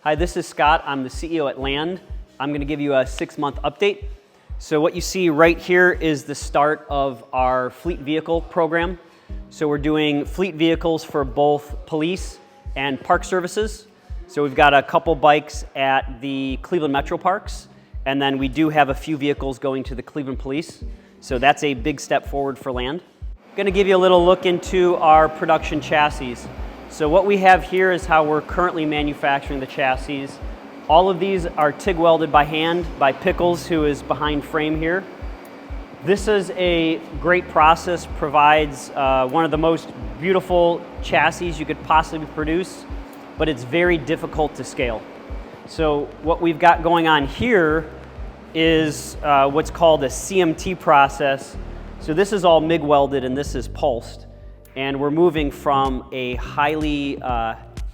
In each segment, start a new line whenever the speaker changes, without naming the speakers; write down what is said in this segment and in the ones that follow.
Hi, this is Scott. I'm the CEO at Land. I'm going to give you a 6-month update. So what you see right here is the start of our fleet vehicle program. So we're doing fleet vehicles for both police and park services. So we've got a couple bikes at the Cleveland Metro Parks, and then we do have a few vehicles going to the Cleveland Police. So that's a big step forward for Land. I'm going to give you a little look into our production chassis. So what we have here is how we're currently manufacturing the chassis. All of these are TIG welded by hand by Pickles, who is behind frame here. This is a great process, provides one of the most beautiful chassis you could possibly produce, but it's very difficult to scale. So what we've got going on here is what's called a CMT process. So this is all MIG welded and this is pulsed. And we're moving from a highly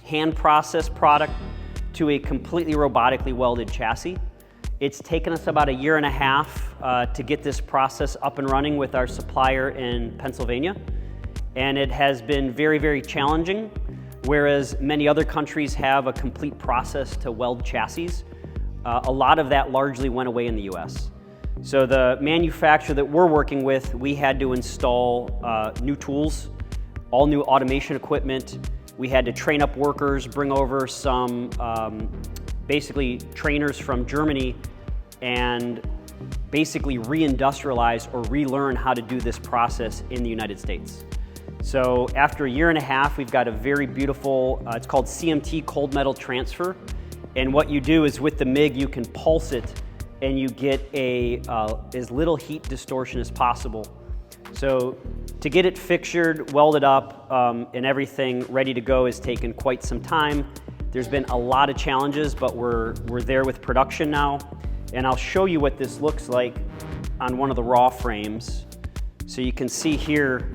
hand processed product to a completely robotically welded chassis. It's taken us about 1.5 years to get this process up and running with our supplier in Pennsylvania. And it has been very, very challenging. Whereas many other countries have a complete process to weld chassis, a lot of that largely went away in the US. So the manufacturer that we're working with, we had to install new tools, all new automation equipment. We had to train up workers, bring over some basically trainers from Germany, and basically re-industrialize or relearn how to do this process in the United States. So after 1.5 years, we've got a very beautiful, it's called CMT, cold metal transfer. And what you do is with the MIG, you can pulse it and you get as little heat distortion as possible. So to get it fixtured, welded up, and everything ready to go has taken quite some time. There's been a lot of challenges, but we're there with production now. And I'll show you what this looks like on one of the raw frames. So you can see here,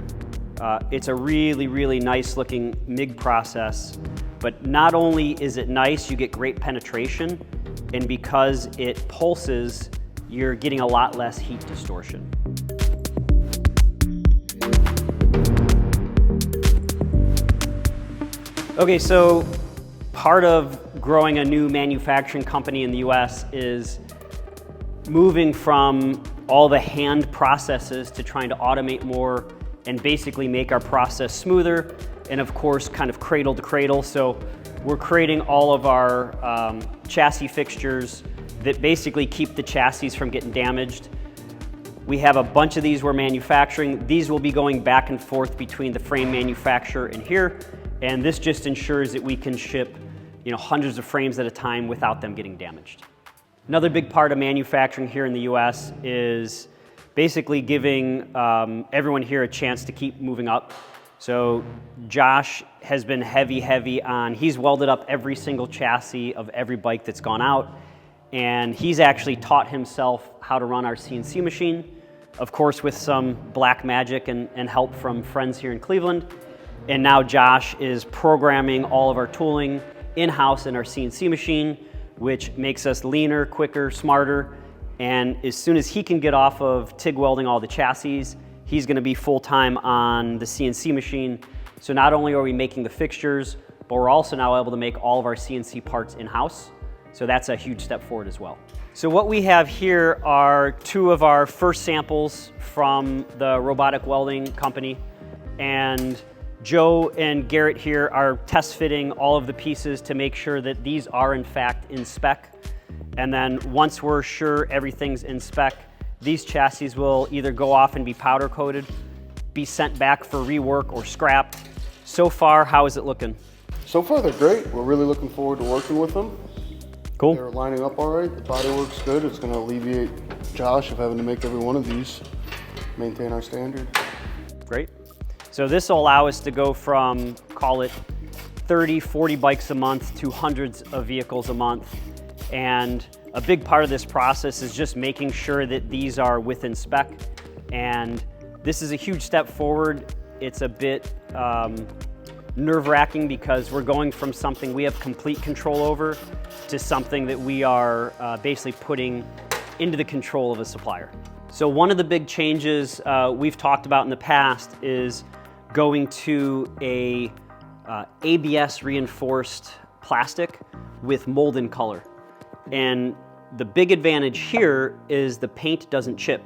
it's a really, really nice looking MIG process. But not only is it nice, you get great penetration, and because it pulses, you're getting a lot less heat distortion. Okay, so part of growing a new manufacturing company in the US is moving from all the hand processes to trying to automate more and basically make our process smoother, and of course kind of cradle to cradle. So we're creating all of our chassis fixtures that basically keep the chassis from getting damaged. We have a bunch of these we're manufacturing. These will be going back and forth between the frame manufacturer and here, and this just ensures that we can ship hundreds of frames at a time without them getting damaged. Another big part of manufacturing here in the US is basically giving everyone here a chance to keep moving up. So Josh has been heavy on, he's welded up every single chassis of every bike that's gone out, and he's actually taught himself how to run our CNC machine, of course with some black magic and help from friends here in Cleveland. And now Josh is programming all of our tooling in-house in our CNC machine, which makes us leaner, quicker, smarter. And as soon as he can get off of TIG welding all the chassis, he's going to be full-time on the CNC machine. So not only are we making the fixtures, but we're also now able to make all of our CNC parts in-house. So that's a huge step forward as well. So what we have here are 2 of our first samples from the Robotic Welding company. And Joe and Garrett here are test fitting all of the pieces to make sure that these are in fact in spec. And then once we're sure everything's in spec, these chassis will either go off and be powder coated, be sent back for rework or scrapped. So far, how is it looking?
So far they're great. We're really looking forward to working with them.
Cool.
They're lining up all right. The body works good. It's going to alleviate Josh of having to make every one of these, maintain our standard.
Great. So this will allow us to go from, call it 30, 40 bikes a month to hundreds of vehicles a month. And a big part of this process is just making sure that these are within spec. And this is a huge step forward. It's a bit nerve-wracking because we're going from something we have complete control over to something that we are basically putting into the control of a supplier. So one of the big changes we've talked about in the past is going to a ABS reinforced plastic with molten color. And the big advantage here is the paint doesn't chip.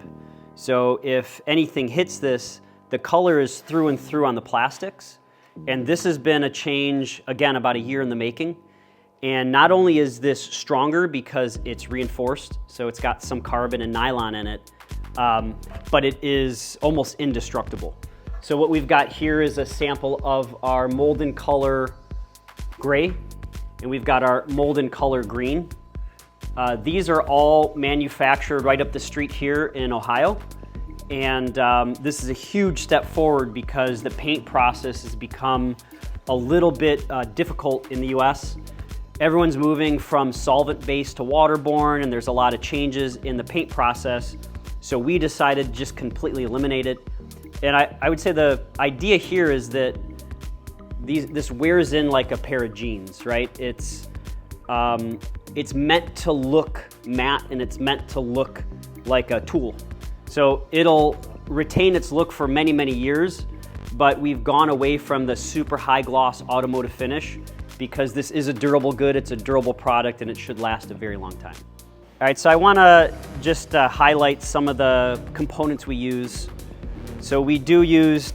So if anything hits this, the color is through and through on the plastics. And this has been a change, again, about a year in the making. And not only is this stronger because it's reinforced, so it's got some carbon and nylon in it, but it is almost indestructible. So what we've got here is a sample of our molten color gray, and we've got our molten color green. These are all manufactured right up the street here in Ohio. And this is a huge step forward because the paint process has become a little bit difficult in the US. Everyone's moving from solvent-based to waterborne, and there's a lot of changes in the paint process. So we decided to just completely eliminate it. And I would say the idea here is that this wears in like a pair of jeans, right? It's meant to look matte, and it's meant to look like a tool. So it'll retain its look for many, many years, but we've gone away from the super high gloss automotive finish because this is a durable good, it's a durable product, and it should last a very long time. All right, so I wanna just highlight some of the components we use. So we do use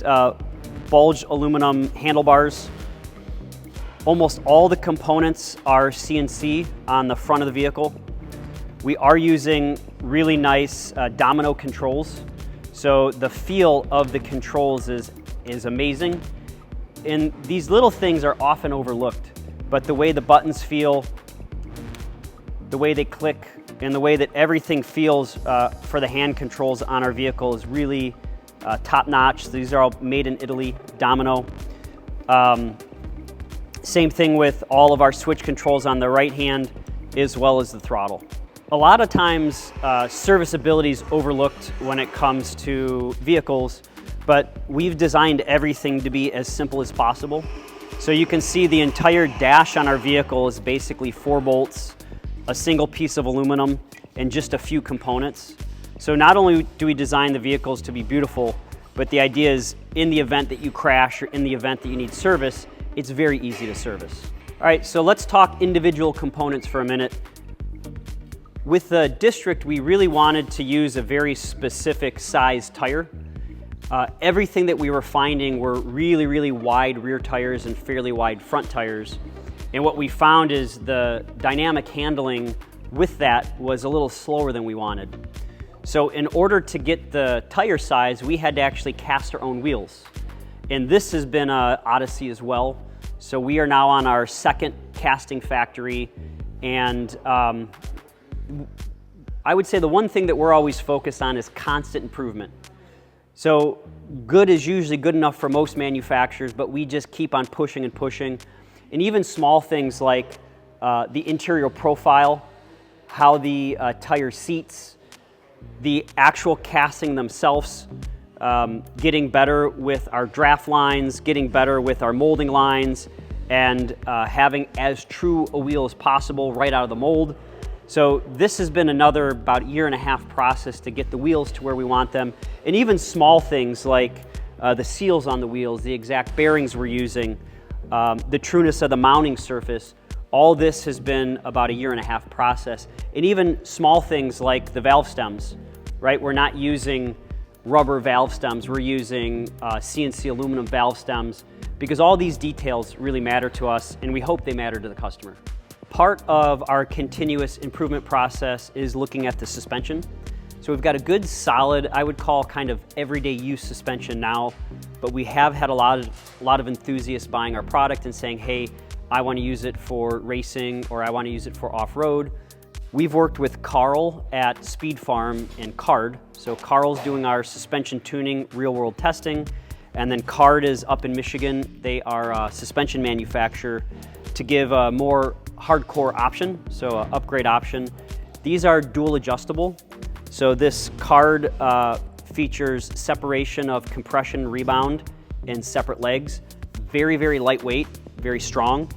bulged aluminum handlebars. Almost all the components are CNC on the front of the vehicle. We are using really nice domino controls. So the feel of the controls is amazing. And these little things are often overlooked, but the way the buttons feel, the way they click, and the way that everything feels for the hand controls on our vehicle is really top-notch. These are all made in Italy, domino. Same thing with all of our switch controls on the right hand as well as the throttle. A lot of times serviceability is overlooked when it comes to vehicles, but we've designed everything to be as simple as possible. So you can see the entire dash on our vehicle is basically 4 bolts, a single piece of aluminum, and just a few components. So not only do we design the vehicles to be beautiful, but the idea is in the event that you crash or in the event that you need service, it's very easy to service. All right, so let's talk individual components for a minute. With the District, we really wanted to use a very specific size tire. Everything that we were finding were really, really wide rear tires and fairly wide front tires. And what we found is the dynamic handling with that was a little slower than we wanted. So in order to get the tire size, we had to actually cast our own wheels. And this has been an odyssey as well. So we are now on our 2nd casting factory, and I would say the one thing that we're always focused on is constant improvement. So good is usually good enough for most manufacturers, but we just keep on pushing and pushing. And even small things like the interior profile, how the tire seats, the actual casting themselves, getting better with our draft lines, getting better with our molding lines, and having as true a wheel as possible right out of the mold. So this has been another about 1.5 year process to get the wheels to where we want them. And even small things like the seals on the wheels, the exact bearings we're using, the trueness of the mounting surface, all this has been about a 1.5 year process. And even small things like the valve stems, right? We're not using rubber valve stems, we're using CNC aluminum valve stems, because all these details really matter to us, and we hope they matter to the customer. Part of our continuous improvement process is looking at the suspension. So we've got a good solid, I would call kind of everyday use suspension now, but we have had a lot of enthusiasts buying our product and saying, hey, I want to use it for racing, or I want to use it for off-road. We've worked with Carl at Speed Farm and Card. So Carl's doing our suspension tuning, real-world testing, and then Card is up in Michigan. They are a suspension manufacturer to give a more hardcore option, so an upgrade option. These are dual adjustable. So this Card features separation of compression rebound in separate legs. Very, very lightweight, very strong.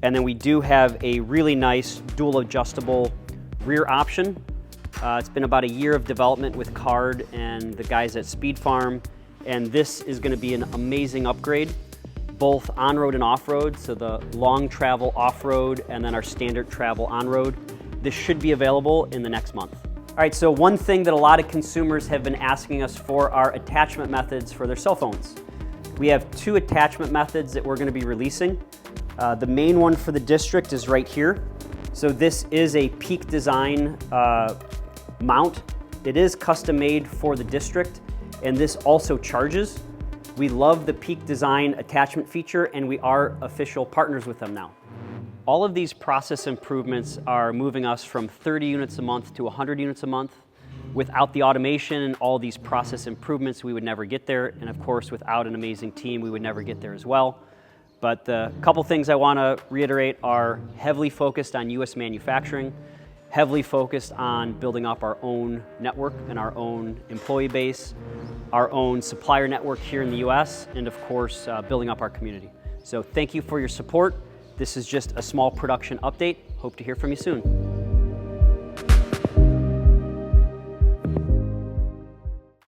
And then we do have a really nice dual adjustable rear option. It's been about a year of development with Card and the guys at Speed Farm, and this is going to be an amazing upgrade. both on-road and off-road, so the long travel off-road and then our standard travel on-road. This should be available in the next month. All right, so one thing that a lot of consumers have been asking us for are attachment methods for their cell phones. We have 2 attachment methods that we're going to be releasing. The main one for the district is right here. So this is a Peak Design mount. It is custom made for the district, and this also charges. We love the Peak Design attachment feature, and we are official partners with them now. All of these process improvements are moving us from 30 units a month to 100 units a month. Without the automation and all these process improvements, we would never get there. And of course, without an amazing team, we would never get there as well. But the couple things I want to reiterate are heavily focused on US manufacturing, heavily focused on building up our own network and our own employee base, our own supplier network here in the US, and of course, building up our community. So thank you for your support. This is just a small production update. Hope to hear from you soon.